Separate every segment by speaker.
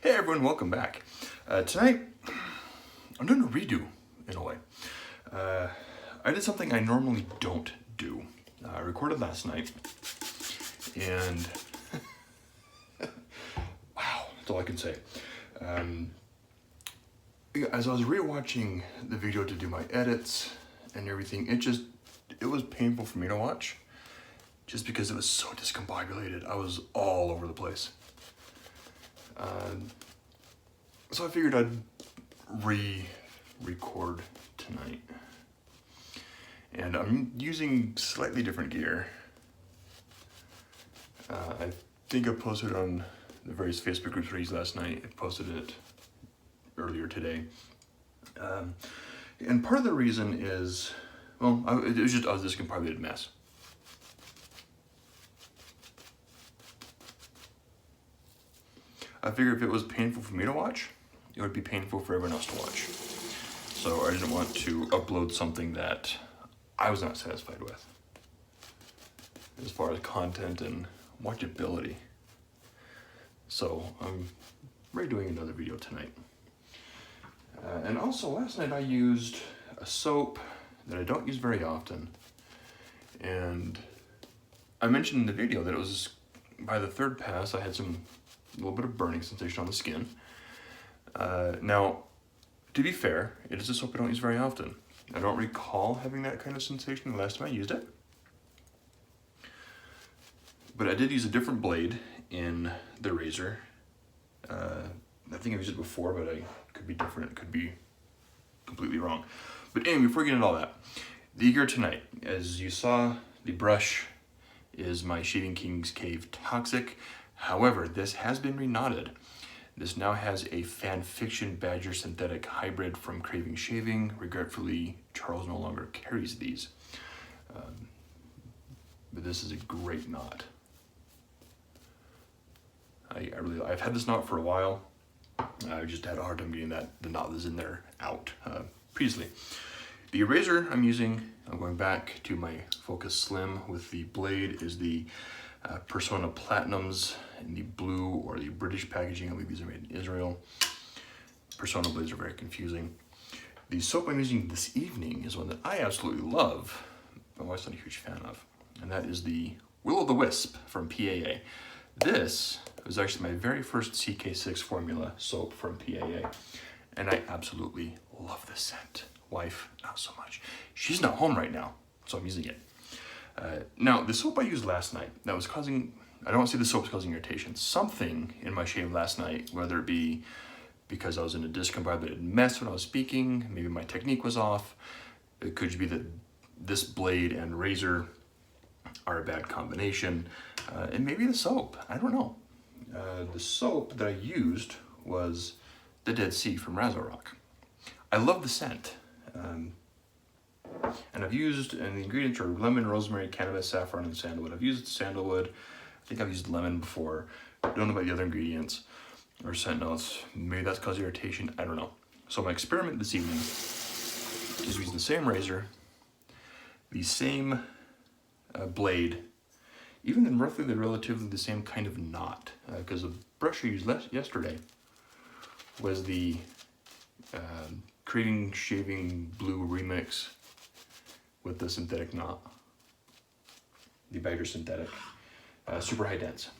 Speaker 1: Hey everyone, welcome back. Tonight, I'm doing a redo, in a way. I did something I normally don't do. I recorded last night, and wow, that's all I can say. As I was rewatching the video to do my edits and everything, it was painful for me to watch, just because it was so discombobulated. I was all over the place. So I figured I'd re-record tonight. And I'm using slightly different gear. I think I posted on the various Facebook groups I used last night. I posted it earlier today. And part of the reason is, well, I was a discombobulated mess. I figured if it was painful for me to watch, it would be painful for everyone else to watch. So I didn't want to upload something that I was not satisfied with, as far as content and watchability. So I'm redoing another video tonight. And also last night I used a soap that I don't use very often. And I mentioned in the video that it was, by the third pass, I had a little bit of burning sensation on the skin. Now, to be fair, it is a soap I don't use very often. I don't recall having that kind of sensation the last time I used it. But I did use a different blade in the razor. I think I've used it before, but I could be different. It could be completely wrong. But anyway, before we get into all that, the gear tonight, as you saw, the brush is my Shaving King's Cave Toxic. However, this has been reknotted. This now has a fan fiction badger synthetic hybrid from Craving Shaving. Regretfully, Charles no longer carries these. But this is a great knot. I've had this knot for a while. I just had a hard time getting the knot that's in there out previously. The eraser I'm using, I'm going back to my Focus Slim with the blade, is the Personna Platinums in the blue or the British packaging. I believe these are made in Israel. Personna blades are very confusing. The soap I'm using this evening is one that I absolutely love, but my wife's not a huge fan of, and that is the Will-O-the-Wisp from PAA. This was actually my very first CK6 formula soap from PAA, and I absolutely love this scent. Wife, not so much. She's not home right now, so I'm using it. Now, the soap I used last night, that was causing, I don't want to say the soap was causing irritation. Something in my shave last night, whether it be because I was in a discombobulated mess when I was speaking, maybe my technique was off. It could be that this blade and razor are a bad combination. And maybe the soap, I don't know. The soap that I used was the Dead Sea from Rock. I love the scent. And I've used, and the ingredients are lemon, rosemary, cannabis, saffron, and sandalwood. I've used sandalwood. I think I've used lemon before. Don't know about the other ingredients or scent notes. Maybe that's causing irritation. I don't know. So my experiment this evening is using the same razor, the same blade, even in roughly relatively the same kind of knot. Because the brush I used yesterday was the Craving Shaving Blue Remix with the synthetic knot, the Badger Synthetic, super high dense.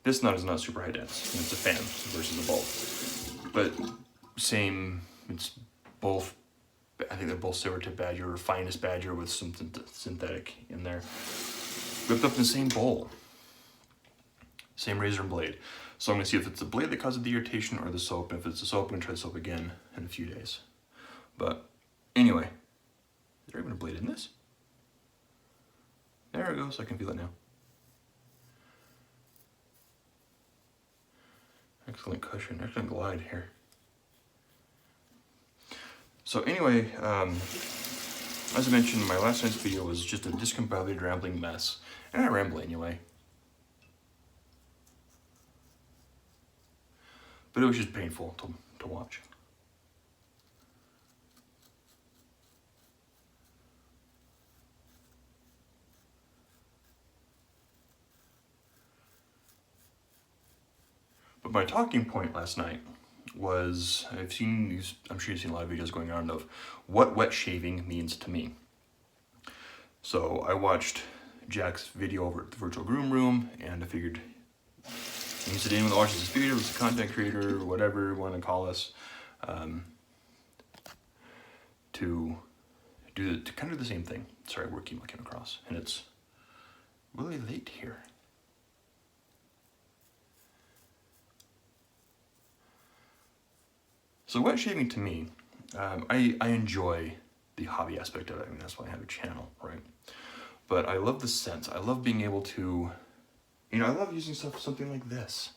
Speaker 1: This knot is not super high dense, and it's a fan versus a bulb. But same, it's both, I think they're both silver tip badger or finest badger with some synthetic in there. Whipped up in the same bowl. Same razor and blade. So I'm gonna see if it's the blade that causes the irritation or the soap. And if it's the soap, I'm gonna try the soap again in a few days. But anyway, is there even a blade in this? There it goes, I can feel it now. Excellent cushion, excellent glide here. So anyway, as I mentioned, my last night's video was just a discombobulated rambling mess. And I ramble anyway. But it was just painful to watch. But my talking point last night was, I'm sure you've seen a lot of videos going on of what wet shaving means to me. So I watched Jack's video over at the Virtual Groom Room, and I figured, he said anyone that watches this video is a content creator, or whatever you want to call us, to kind of do the same thing. Sorry, word email came across, and it's really late here. So wet shaving to me, I enjoy the hobby aspect of it. I mean, that's why I have a channel, right? But I love the scents. I love being able to, I love using something like this.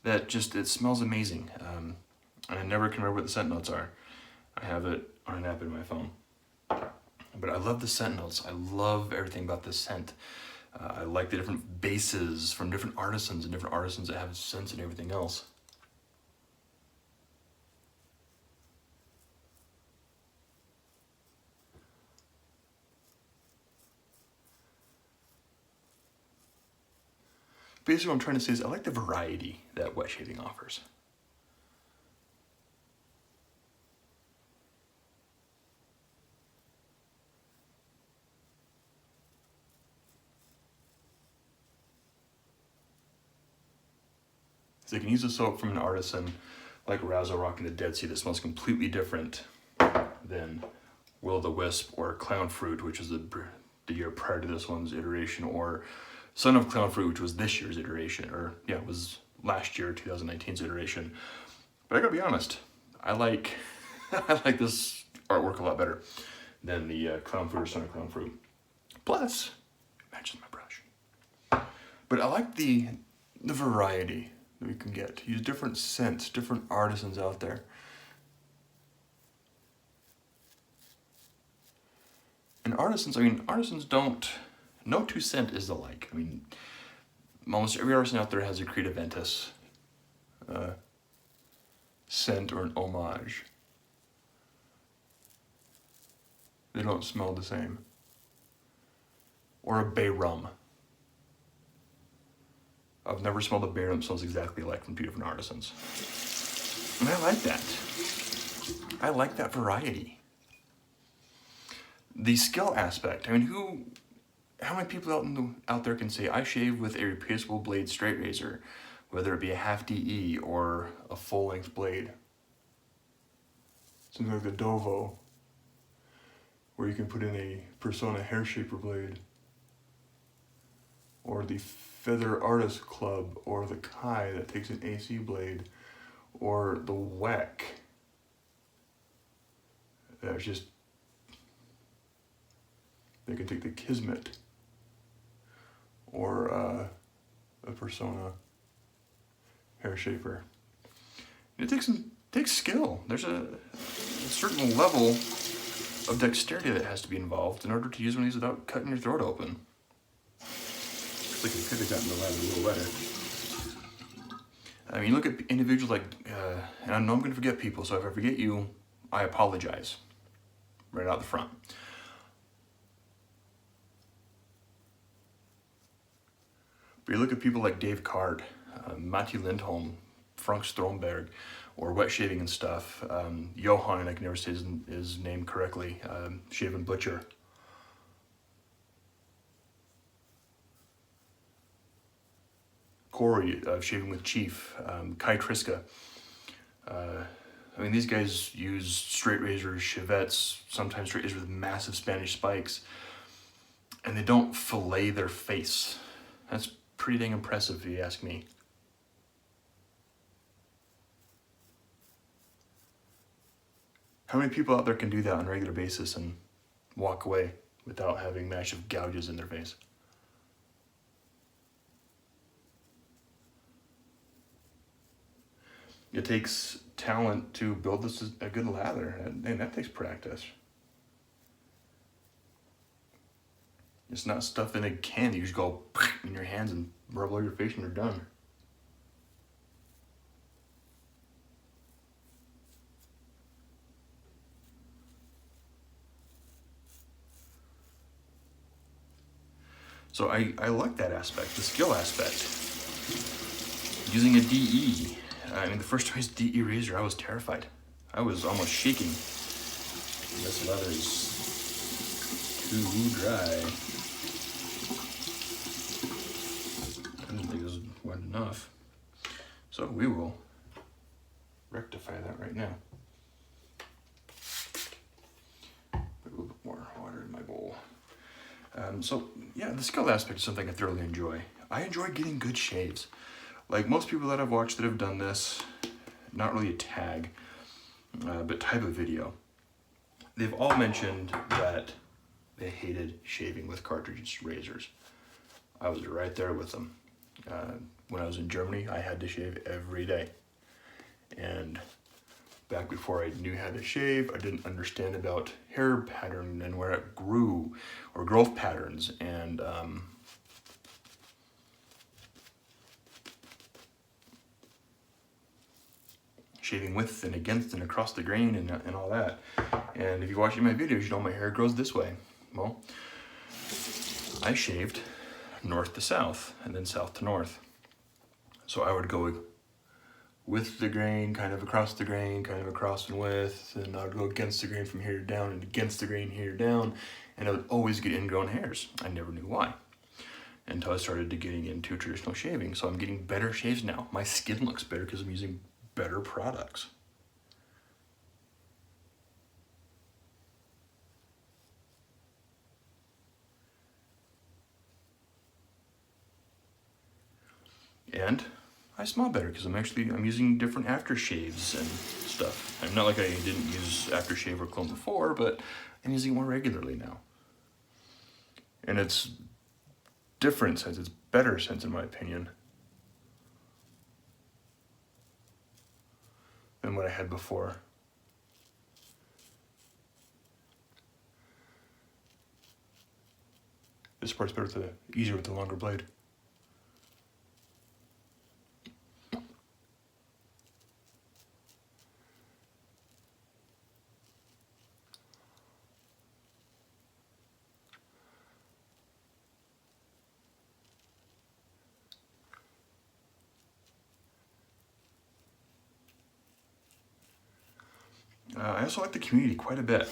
Speaker 1: That just, it smells amazing. And I never can remember what the scent notes are. I have it on an app in my phone. But I love the scent notes. I love everything about this scent. I like the different bases from different artisans and different artisans that have scents and everything else. Basically what I'm trying to say is I like the variety that wet shaving offers. So you can use a soap from an artisan like Razzle Rock in the Dead Sea that smells completely different than Will-o'-the-Wisp or Clown Fruit, which is the year prior to this one's iteration, or Son of Clown Fruit, which was this year's iteration, or yeah, it was last year, 2019's iteration. But I gotta be honest, I like this artwork a lot better than the Clown Fruit or Son of Clown Fruit. Plus, it matches my brush. But I like the variety that we can get. Use different scents, different artisans out there. And artisans don't, no two scent is alike. I mean, almost every artisan out there has a Creative Ventus scent or an homage. They don't smell the same. Or a bay rum. I've never smelled a bay rum that smells exactly alike from two different artisans. And I like that. I like that variety. The skill aspect. I mean, how many people out there can say, I shave with a replaceable blade straight razor, whether it be a half DE or a full-length blade? Something like the Dovo, where you can put in a Personna hair shaper blade, or the Feather Artist Club, or the Kai that takes an AC blade, or the Weck. That's just, they can take the Kismet, or a Personna hair shaper. It takes skill. There's a certain level of dexterity that has to be involved in order to use one of these without cutting your throat open. Looks like it could have gotten the lather a little wetter. I mean, look at individuals like, and I know I'm going to forget people, so if I forget you, I apologize. Right out the front. But you look at people like Dave Card, Matti Lindholm, Frank Stromberg, or wet shaving and stuff. Johan, and I can never say his name correctly, Shaven Butcher. Corey, Shaving with Chief, Kai Triska. I mean, these guys use straight razors, chivettes, sometimes straight razors with massive Spanish spikes, and they don't fillet their face. That's pretty dang impressive if you ask me. How many people out there can do that on a regular basis and walk away without having massive gouges in their face? It takes talent to build this a good lather, and that takes practice. It's not stuff in a can that you just go in your hands and rub all your face and you're done. So I like that aspect, the skill aspect. using a DE. I mean, the first time I used DE razor, I was terrified. I was almost shaking. This leather is too dry. I didn't think this was enough. So we will rectify that right now. Put a little bit more water in my bowl. So yeah, the skill aspect is something I thoroughly enjoy. I enjoy getting good shaves. Like most people that I've watched that have done this, not really a tag, but type of video, they've all mentioned that they hated shaving with cartridge razors. I was right there with them. When I was in Germany, I had to shave every day. And back before I knew how to shave, I didn't understand about hair pattern and where it grew, or growth patterns, and shaving with and against and across the grain and all that. And if you watch my videos, you know my hair grows this way. Well, I shaved north to south and then south to north. So I would go with the grain, kind of across the grain, kind of across and with, and I would go against the grain from here down and against the grain here down, and I would always get ingrown hairs. I never knew why until I started getting into traditional shaving. So I'm getting better shaves now. My skin looks better because I'm using better products. And I smell better because I'm using different aftershaves and stuff. I'm not like I didn't use aftershave or cologne before, but I'm using it more regularly now. And it's different scents, it's better scents in my opinion than what I had before. This part's better easier with the longer blade. I also like the community quite a bit.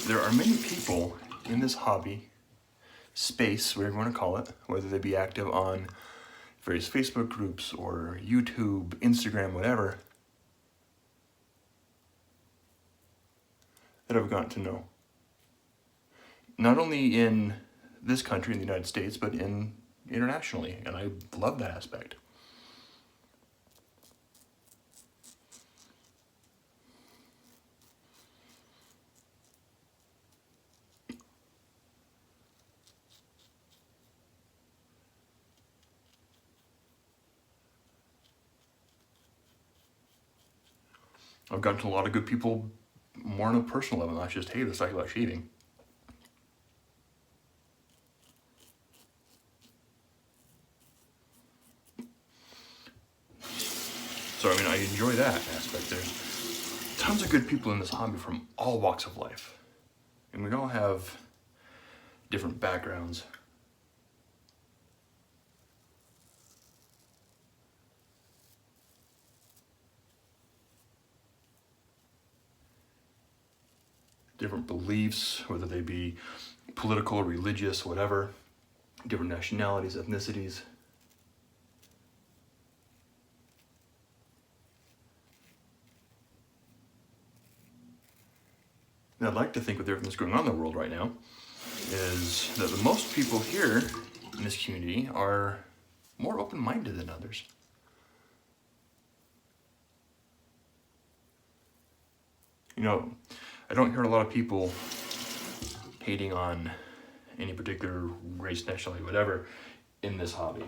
Speaker 1: There are many people in this hobby space, whatever you want to call it, whether they be active on various Facebook groups or YouTube, Instagram, whatever, that I've gotten to know. Not only in this country, in the United States, but internationally, and I love that aspect. I've gotten to a lot of good people more on a personal level, not just, hey, let's talk about shaving. So, I mean, I enjoy that aspect. There's tons of good people in this hobby from all walks of life. And we all have different backgrounds. Different beliefs, whether they be political, religious, whatever, different nationalities, ethnicities. And I'd like to think with everything that's going on in the world right now is that the most people here in this community are more open-minded than others. You know, I don't hear a lot of people hating on any particular race, nationality, whatever, in this hobby.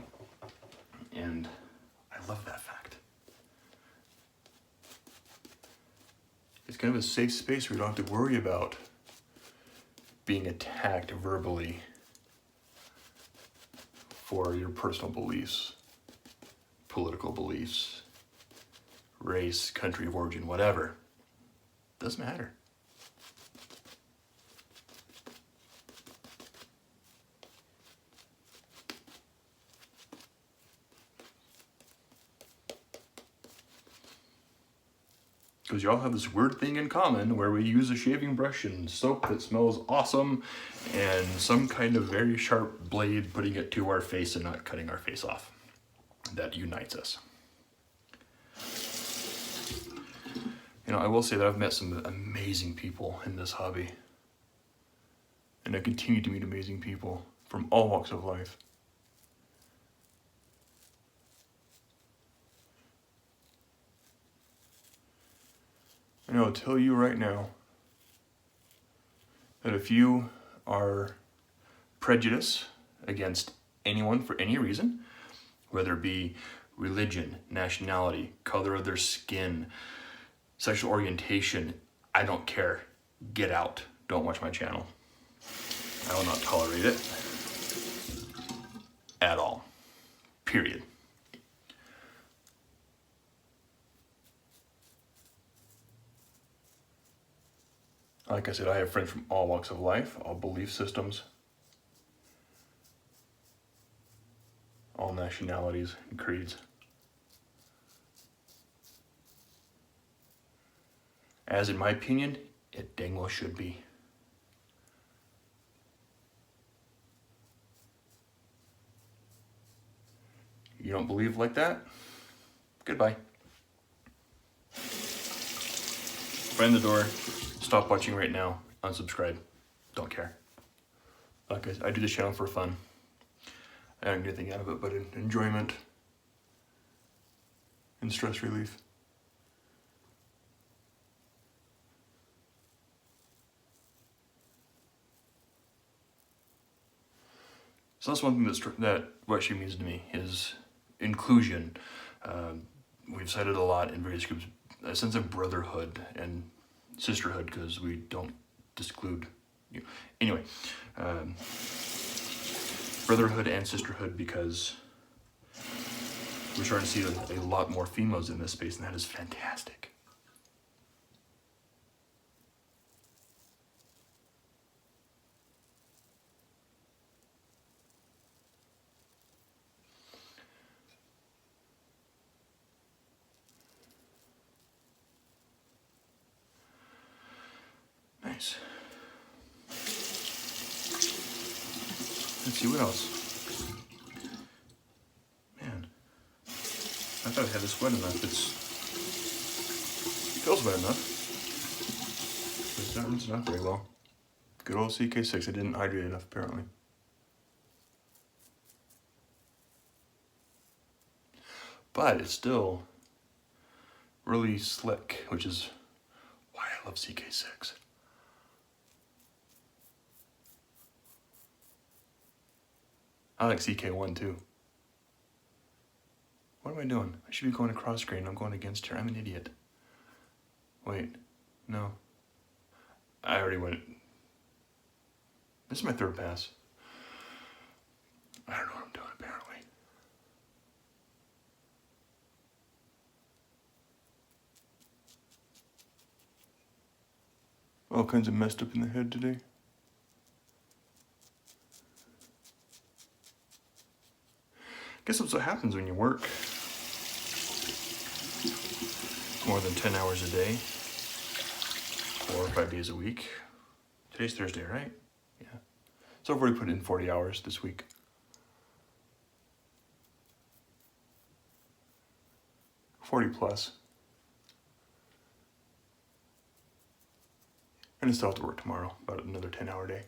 Speaker 1: And I love that fact. It's kind of a safe space where you don't have to worry about being attacked verbally for your personal beliefs, political beliefs, race, country of origin, whatever. Doesn't matter. because y'all have this weird thing in common where we use a shaving brush and soap that smells awesome and some kind of very sharp blade putting it to our face and not cutting our face off. That unites us. You know, I will say that I've met some amazing people in this hobby. And I continue to meet amazing people from all walks of life. And I'll tell you right now that if you are prejudiced against anyone for any reason, whether it be religion, nationality, color of their skin, sexual orientation, I don't care. Get out. Don't watch my channel. I will not tolerate it at all. Period. Like I said, I have friends from all walks of life, all belief systems, all nationalities and creeds. As in my opinion, it dang well should be. You don't believe like that? Goodbye. Find the door. Stop watching right now. Unsubscribe. Don't care. Like I do this channel for fun. I don't get anything out of it but enjoyment and stress relief. So that's one thing that what she means to me is inclusion. We've cited a lot in various groups, a sense of brotherhood and sisterhood, because we don't exclude you. Anyway, brotherhood and sisterhood, because we're starting to see a lot more females in this space, and that is fantastic. Nice. Let's see what else. Man, I thought I had this wet enough. It feels wet enough. It's not rinsing out very well. Good old CK6. I didn't hydrate enough apparently. But it's still really slick, which is why I love CK6. I like CK1 too. What am I doing? I should be going across screen. I'm going against her. I'm an idiot. Wait, no. I already went. This is my third pass. I don't know what I'm doing apparently. All kinds of messed up in the head today. Guess that's what happens when you work more than 10 hours a day, 4 or 5 days a week. Today's Thursday, right? Yeah. So I've already put in 40 hours this week. +40. And I still have to work tomorrow, about another 10-hour day.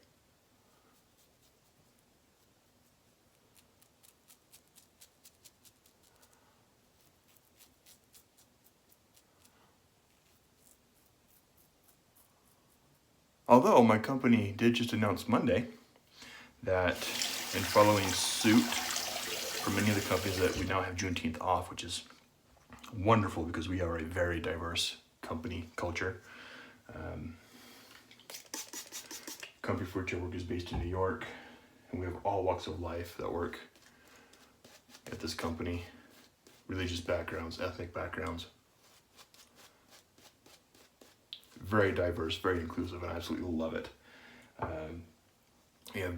Speaker 1: Although my company did just announce Monday that in following suit for many of the companies that we now have Juneteenth off, which is wonderful because we are a very diverse company culture. Company for which I work is based in New York, and we have all walks of life that work at this company, religious backgrounds, ethnic backgrounds. Very diverse, very inclusive, and I absolutely love it. We have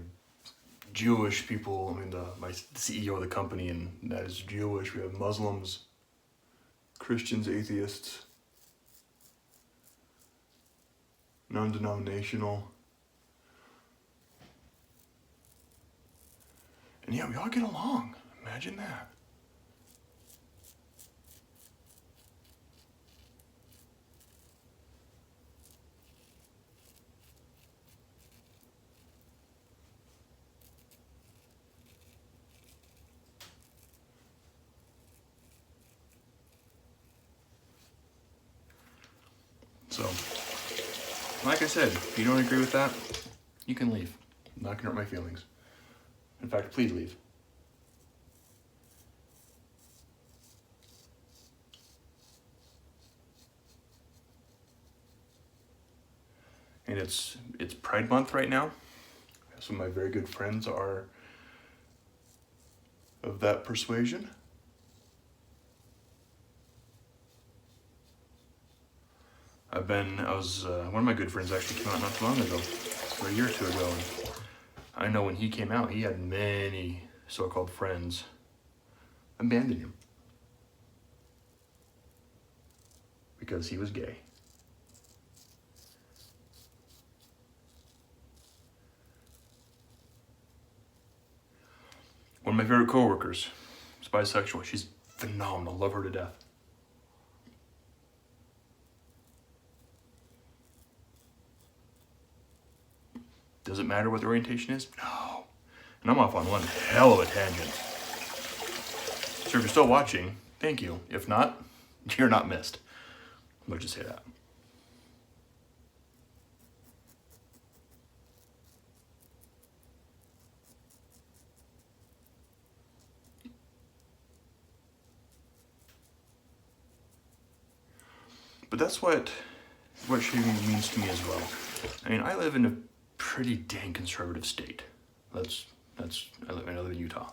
Speaker 1: Jewish people. I mean, my CEO of the company, and that is Jewish. We have Muslims, Christians, atheists, non-denominational. And yeah, we all get along. Imagine that. So, like I said, if you don't agree with that, you can leave. I'm not gonna hurt my feelings. In fact, please leave. And it's Pride Month right now. Some of my very good friends are of that persuasion. One of my good friends actually came out not too long ago, or a year or two ago. And I know when he came out, he had many so-called friends abandon him because he was gay. One of my favorite coworkers is bisexual. She's phenomenal. Love her to death. Does it matter what the orientation is? No. And I'm off on one hell of a tangent. So if you're still watching, thank you. If not, you're not missed. Let's just say that. But that's what shaving means to me as well. I mean, I live in a pretty dang conservative state. I live in Utah.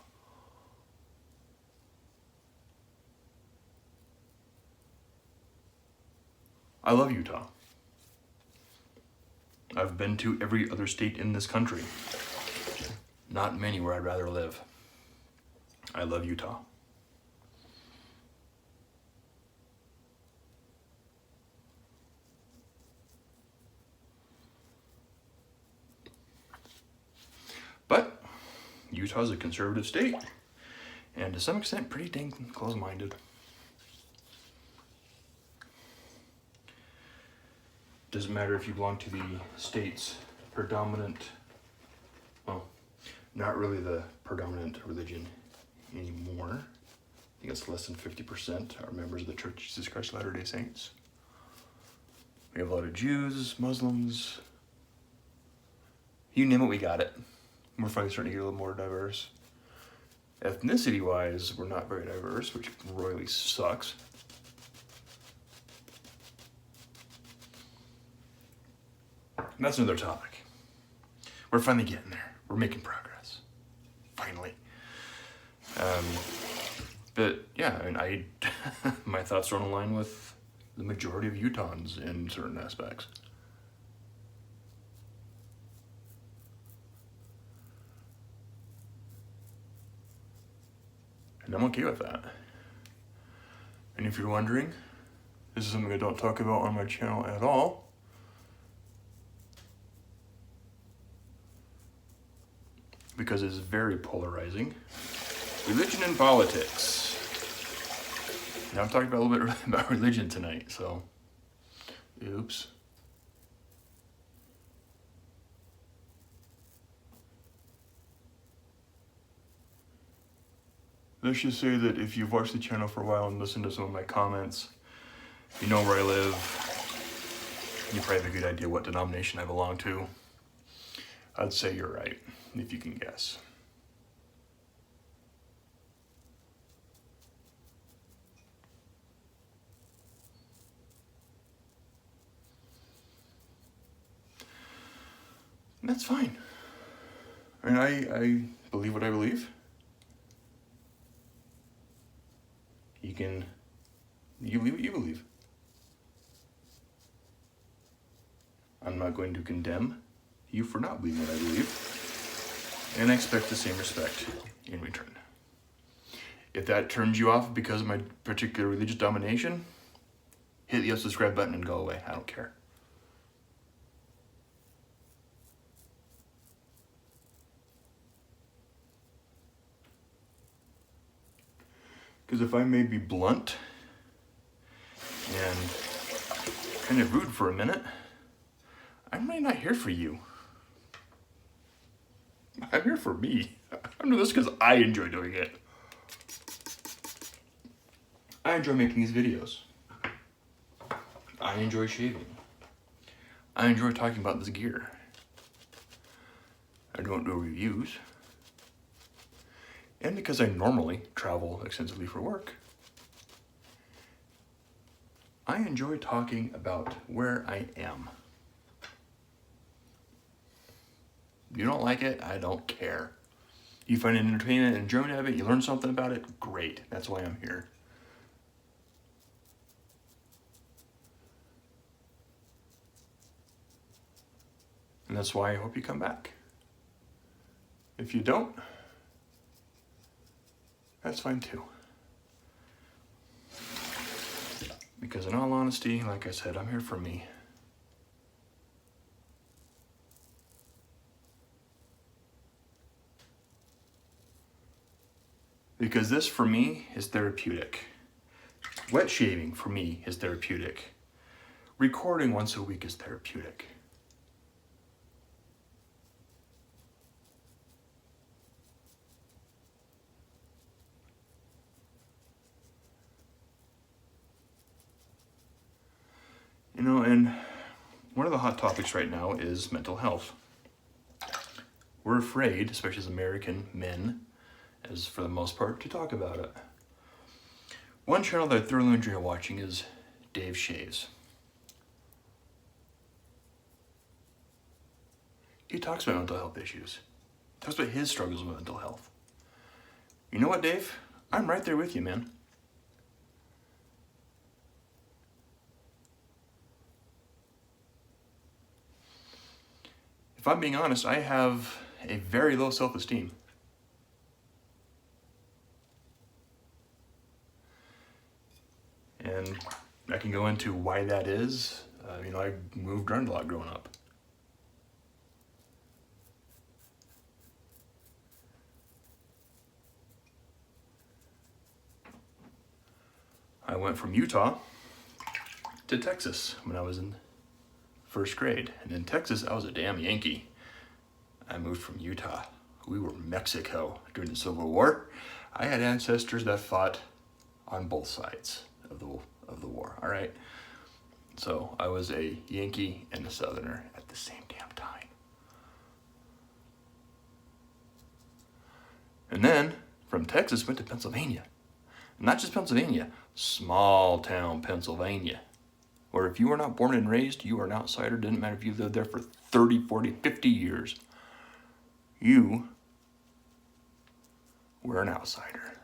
Speaker 1: I love Utah. I've been to every other state in this country. Not many where I'd rather live. I love Utah. But Utah's a conservative state, and to some extent pretty dang close-minded. Doesn't matter if you belong to the state's predominant, well, not really the predominant religion anymore. I think it's less than 50% are members of the Church of Jesus Christ of Latter-day Saints. We have a lot of Jews, Muslims, you name it, we got it. We're finally starting to get a little more diverse. Ethnicity-wise, we're not very diverse, which royally sucks. And that's another topic. We're finally getting there. We're making progress. Finally. But yeah, I mean, my thoughts don't align with the majority of Utahns in certain aspects. And I'm okay with that. And if you're wondering, this is something I don't talk about on my channel at all. Because it's very polarizing. Religion and politics. Now I'm talking about a little bit about religion tonight, so oops. Let's just say that if you've watched the channel for a while and listened to some of my comments, you know where I live, you probably have a good idea what denomination I belong to. I'd say you're right, if you can guess. And that's fine. I mean, I believe what I believe. You believe what you believe. I'm not going to condemn you for not believing what I believe, and I expect the same respect in return. If that turns you off because of my particular religious domination, hit the subscribe button and go away. I don't care. Because if I may be blunt and kind of rude for a minute, I'm really not here for you. I'm here for me. I'm doing this because I enjoy doing it. I enjoy making these videos. I enjoy shaving. I enjoy talking about this gear. I don't do reviews. And because I normally travel extensively for work, I enjoy talking about where I am. You don't like it, I don't care. You find it entertaining and enjoyment of it, you learn something about it, great. That's why I'm here. And that's why I hope you come back. If you don't, that's fine too. Because in all honesty, like I said, I'm here for me. Because this, for me, is therapeutic. Wet shaving, for me, is therapeutic. Recording once a week is therapeutic. You know, and one of the hot topics right now is mental health. We're afraid, especially as American men, as for the most part, to talk about it. One channel that I thoroughly enjoy watching is Dave Shaves. He talks about mental health issues. He talks about his struggles with mental health. You know what, Dave? I'm right there with you, man. If I'm being honest, I have a very low self-esteem. And I can go into why that is. You know, I moved around a lot growing up. I went from Utah to Texas when I was in first grade. And in Texas, I was a damn Yankee. I moved from Utah. We were Mexico during the Civil War. I had ancestors that fought on both sides of the war, all right? So I was a Yankee and a Southerner at the same damn time. And then from Texas, went to Pennsylvania. Not just Pennsylvania, small town Pennsylvania, where if you were not born and raised, you are an outsider. Didn't matter if you lived there for 30, 40, 50 years. You were an outsider.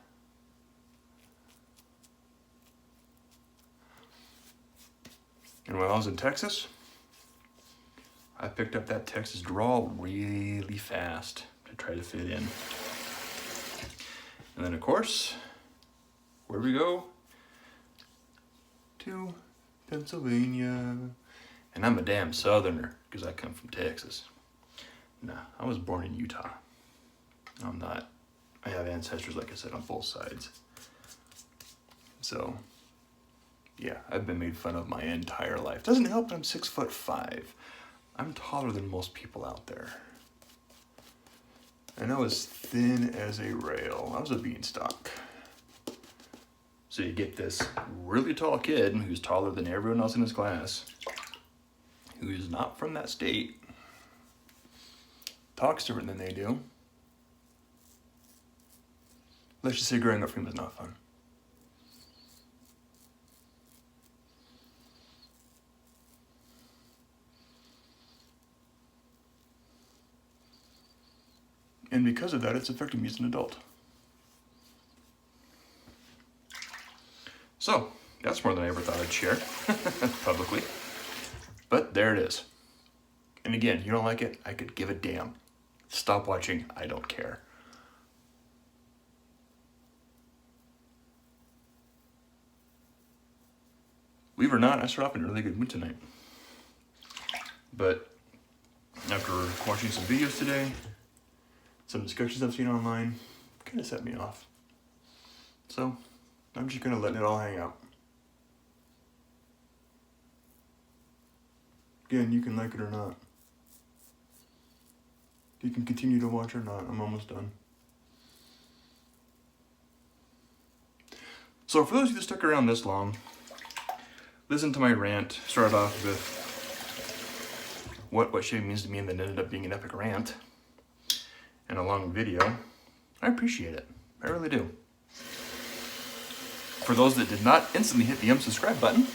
Speaker 1: And when I was in Texas, I picked up that Texas drawl really fast to try to fit in. And then, of course, where we go? To Pennsylvania. And I'm a damn Southerner because I come from Texas. Nah, I was born in Utah. I'm not. I have ancestors, like I said, on both sides. So, yeah, I've been made fun of my entire life. Doesn't help that I'm 6'5". I'm taller than most people out there. And I was thin as a rail. I was a beanstalk. So you get this really tall kid who's taller than everyone else in his class, who's not from that state, talks different than they do. Let's just say growing up for him is not fun. And because of that, it's affected me as an adult. So, that's more than I ever thought I'd share publicly. But there it is. And again, you don't like it, I could give a damn. Stop watching, I don't care. Believe it or not, I started off in a really good mood tonight. But after watching some videos today, some discussions I've seen online, kind of set me off. So, I'm just gonna let it all hang out. Again, you can like it or not. You can continue to watch or not. I'm almost done. So for those of you that stuck around this long, listen to my rant. Started off with what shaving means to me, and then ended up being an epic rant and a long video. I appreciate it. I really do. For those that did not instantly hit the unsubscribe button,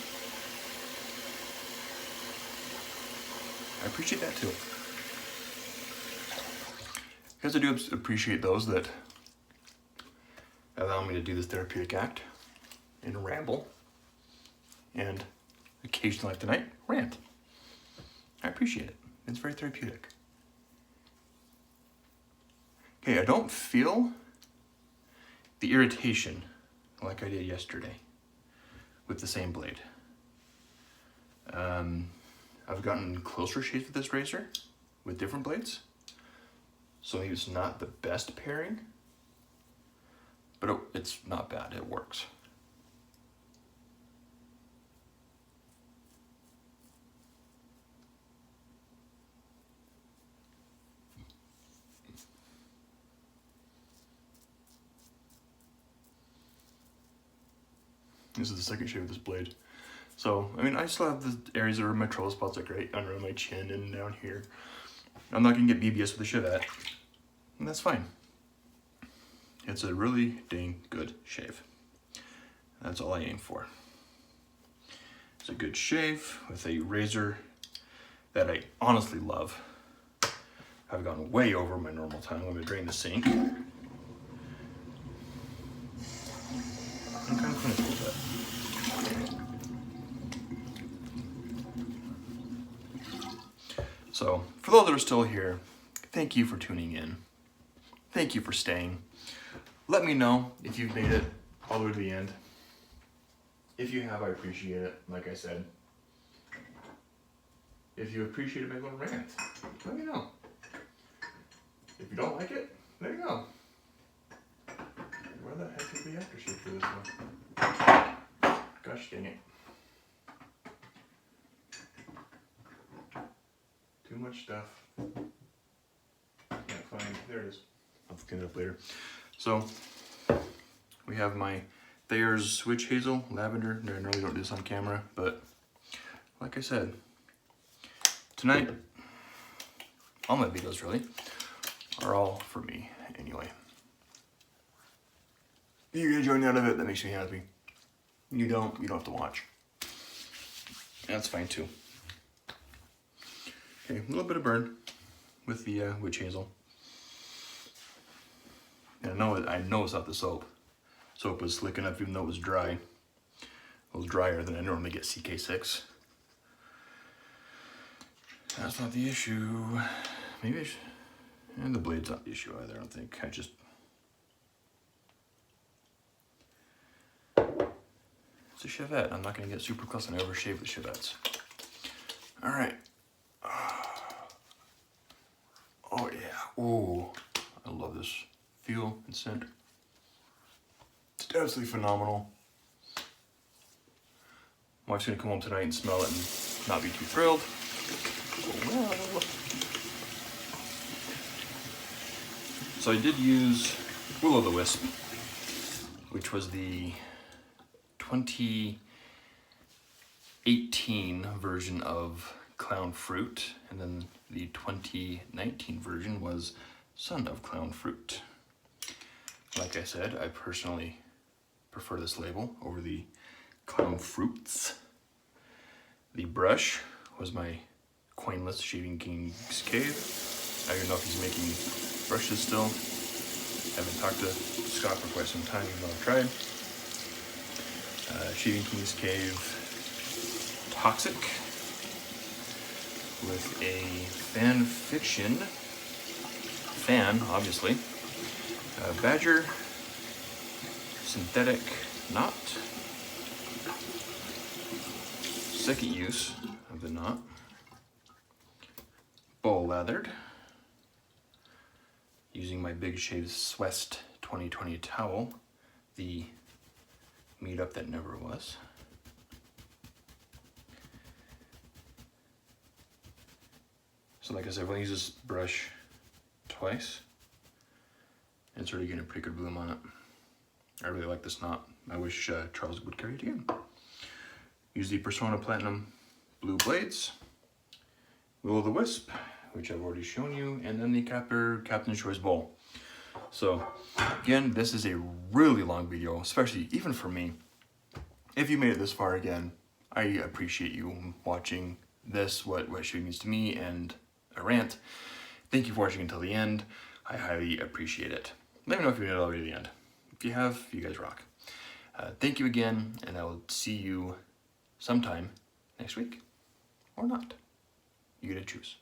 Speaker 1: I appreciate that too. Because I do appreciate those that allow me to do this therapeutic act and ramble and occasionally, like tonight, rant. I appreciate it. It's very therapeutic. Okay, I don't feel the irritation like I did yesterday with the same blade. I've gotten closer shades with this razor with different blades, so it's not the best pairing, but it's not bad, it works. This is the second shave of this blade. So, I mean, I still have the areas that are my trouble spots, like right under my chin and down here. I'm not gonna get BBS with the Chevette, and that's fine. It's a really dang good shave. That's all I aim for. It's a good shave with a razor that I honestly love. I've gone way over my normal time. I'm gonna drain the sink. I'm kind of finished with that. So, for those that are still here, thank you for tuning in. Thank you for staying. Let me know if you've made it all the way to the end. If you have, I appreciate it, like I said. If you appreciate my little rant, let me know. If you don't like it, let me know. Where the heck is the aftershave for this one? Gosh dang it. Too much stuff. Can't find, there it is. I'll clean it up later. So, we have my Thayers Switch Hazel, Lavender. I normally don't do this on camera, but like I said, tonight, all my videos really, are all for me anyway. If you get enjoying out of it, that makes me happy. You don't have to watch. That's fine too. Okay, a little bit of burn with the witch hazel. And I know it's not the soap. Soap was slick enough even though it was dry. It was drier than I normally get CK6. That's not the issue. Maybe I should, and the blade's not the issue either, I don't think. It's a Chevette. I'm not gonna get super close and overshave the Chevettes. All right. Oh yeah, ooh, I love this feel and scent. It's absolutely phenomenal. My wife's gonna come home tonight and smell it and not be too thrilled. Well. So I did use Will-O-the-Wisp, which was the 2018 version of Clown Fruit, and then the 2019 version was Son of Clown Fruit. Like I said, I personally prefer this label over the Clown Fruits. The brush was my coinless Shaving King's Cave. I don't even know if he's making brushes still. Haven't talked to Scott for quite some time, even though I've tried. Shaving King's Cave Toxic, with a fan fiction, obviously, Badger, synthetic knot, second use of the knot, bowl lathered, using my Big Shave Swest 2020 towel, the meetup that never was. So like I said, I've only used this brush twice. And it's already getting a pretty good bloom on it. I really like this knot. I wish Charles would carry it again. Use the Personna Platinum Blue Blades. Will of the Wisp, which I've already shown you, and then the Captain's Choice Bowl. So again, this is a really long video, especially even for me. If you made it this far, again, I appreciate you watching this, what shooting means to me, and a rant. Thank you for watching until the end. I highly appreciate it. Let me know if you made it all the way to the end. If you have, you guys rock. Thank you again, and I will see you sometime next week, or not. You get to choose.